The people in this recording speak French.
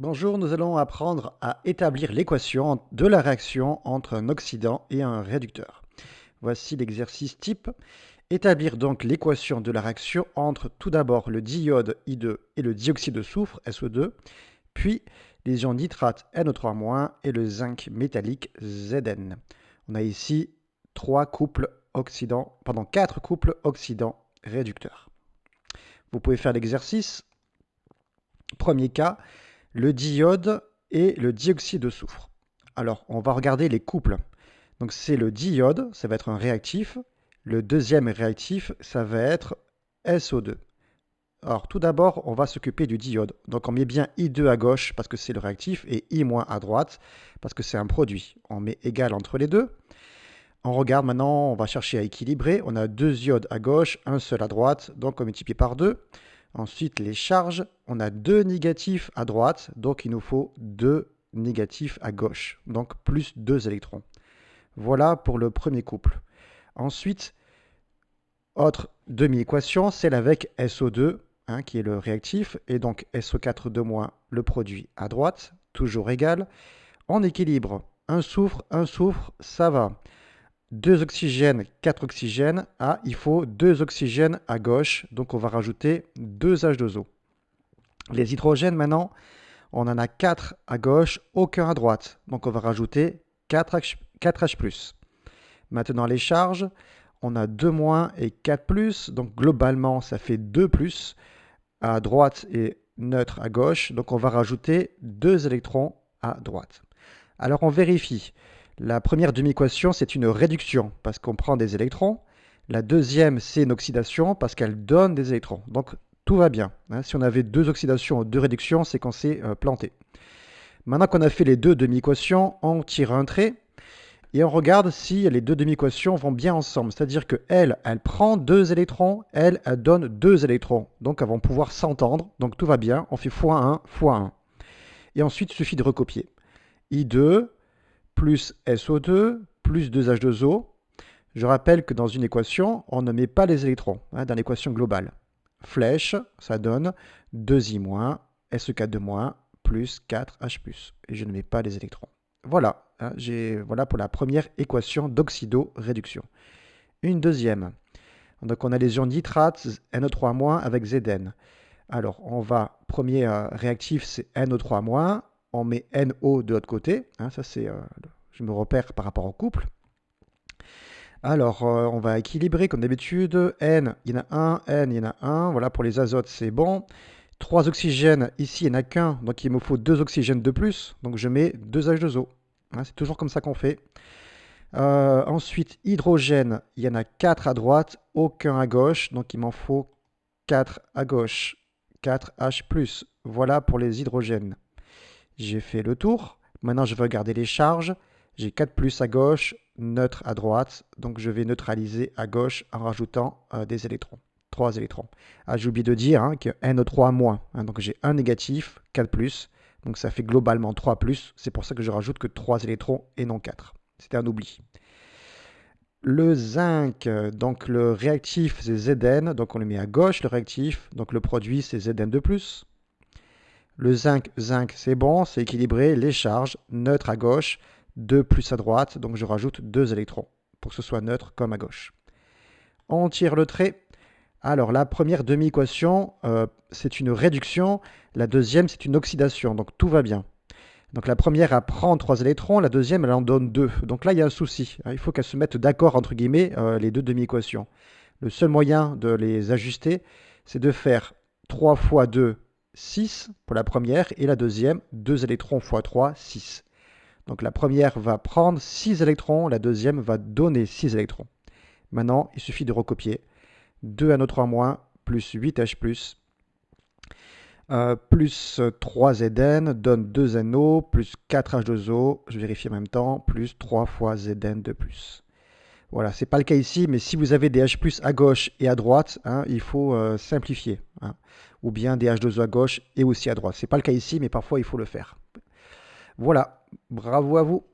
Bonjour, nous allons apprendre à établir l'équation de la réaction entre un oxydant et un réducteur. Voici l'exercice type. Établir donc l'équation de la réaction entre tout d'abord le diode I2 et le dioxyde de soufre SO2, puis les ions nitrate NO3- et le zinc métallique Zn. On a ici quatre couples oxydants-réducteurs. Vous pouvez faire l'exercice. Premier cas, le diode et le dioxyde de soufre. Alors, on va regarder les couples. Donc, c'est le diode, ça va être un réactif. Le deuxième réactif, ça va être SO2. Alors, tout d'abord, on va s'occuper du diode. Donc, on met bien I2 à gauche parce que c'est le réactif et I- à droite parce que c'est un produit. On met égal entre les deux. On regarde maintenant, on va chercher à équilibrer. On a deux iodes à gauche, un seul à droite, donc on multiplie par 2. Ensuite, les charges, on a deux négatifs à droite, donc il nous faut deux négatifs à gauche, donc plus 2 électrons. Voilà pour le premier couple. Ensuite, autre demi-équation, celle avec SO2, qui est le réactif, et donc SO4 le produit à droite, toujours égal. En équilibre, un soufre, ça va. 2 oxygènes, 4 oxygènes. Ah, il faut 2 oxygènes à gauche, donc on va rajouter 2 H2O. Les hydrogènes, maintenant, on en a 4 à gauche, aucun à droite. Donc on va rajouter 4H+. Maintenant, les charges, on a 2- et 4+. Donc globalement, ça fait 2+, à droite et neutre à gauche. Donc on va rajouter 2 électrons à droite. Alors on vérifie. La première demi-équation, c'est une réduction parce qu'on prend des électrons. La deuxième, c'est une oxydation parce qu'elle donne des électrons. Donc tout va bien. Si on avait deux oxydations ou deux réductions, c'est qu'on s'est planté. Maintenant qu'on a fait les deux demi-équations, on tire un trait et on regarde si les deux demi-équations vont bien ensemble. C'est-à-dire que elle prend deux électrons, elle donne deux électrons. Donc elles vont pouvoir s'entendre. Donc tout va bien. On fait x1, x1. Et ensuite, il suffit de recopier. I2 plus SO2 plus 2H2O. Je rappelle que dans une équation, on ne met pas les électrons, dans l'équation globale. Flèche, ça donne 2I-, SE4 plus 4H+. Et je ne mets pas les électrons. Voilà, voilà pour la première équation d'oxydo-réduction. Une deuxième. Donc on a les ions nitrates NO3- avec Zn. Alors on va, premier réactif, c'est NO3-, on met NO de l'autre côté. Ça c'est, je me repère par rapport au couple. Alors, on va équilibrer comme d'habitude. N, il y en a un, N, il y en a un. Voilà, pour les azotes, c'est bon. 3 oxygènes, ici, il n'y en a qu'un, donc il me faut 2 oxygènes de plus. Donc je mets 2 H2O. C'est toujours comme ça qu'on fait. Ensuite, hydrogène, il y en a 4 à droite, aucun à gauche. Donc il m'en faut 4 à gauche, 4 H+. Voilà pour les hydrogènes. J'ai fait le tour. Maintenant, je vais regarder les charges. J'ai 4+ à gauche, neutre à droite. Donc, je vais neutraliser à gauche en rajoutant des électrons. 3 électrons. J'ai oublié de dire que NO3-. Donc, j'ai un négatif, 4+. Donc, ça fait globalement 3+. C'est pour ça que je rajoute que 3 électrons et non 4. C'était un oubli. Le zinc, donc le réactif, c'est Zn. Donc, on le met à gauche, le réactif. Donc, le produit, c'est Zn2+. Le zinc, c'est bon, c'est équilibré. Les charges, neutre à gauche, 2 plus à droite, donc je rajoute 2 électrons pour que ce soit neutre comme à gauche. On tire le trait. Alors la première demi-équation, c'est une réduction. La deuxième, c'est une oxydation, donc tout va bien. Donc la première, elle prend 3 électrons, la deuxième, elle en donne 2. Donc là, il y a un souci. Il faut qu'elles se mettent d'accord, entre guillemets, les deux demi-équations. Le seul moyen de les ajuster, c'est de faire 3 fois 2, 6 pour la première, et la deuxième, 2 électrons fois 3, 6. Donc la première va prendre 6 électrons, la deuxième va donner 6 électrons. Maintenant, il suffit de recopier. 2 NO3- plus 8H+, plus 3 Zn donne 2 NO, plus 4 H2O, je vérifie en même temps, plus 3 fois Zn de plus. Voilà, ce n'est pas le cas ici, mais si vous avez des H+ à gauche et à droite, il faut simplifier. Ou bien des H2O à gauche et aussi à droite. Ce n'est pas le cas ici, mais parfois il faut le faire. Voilà, bravo à vous.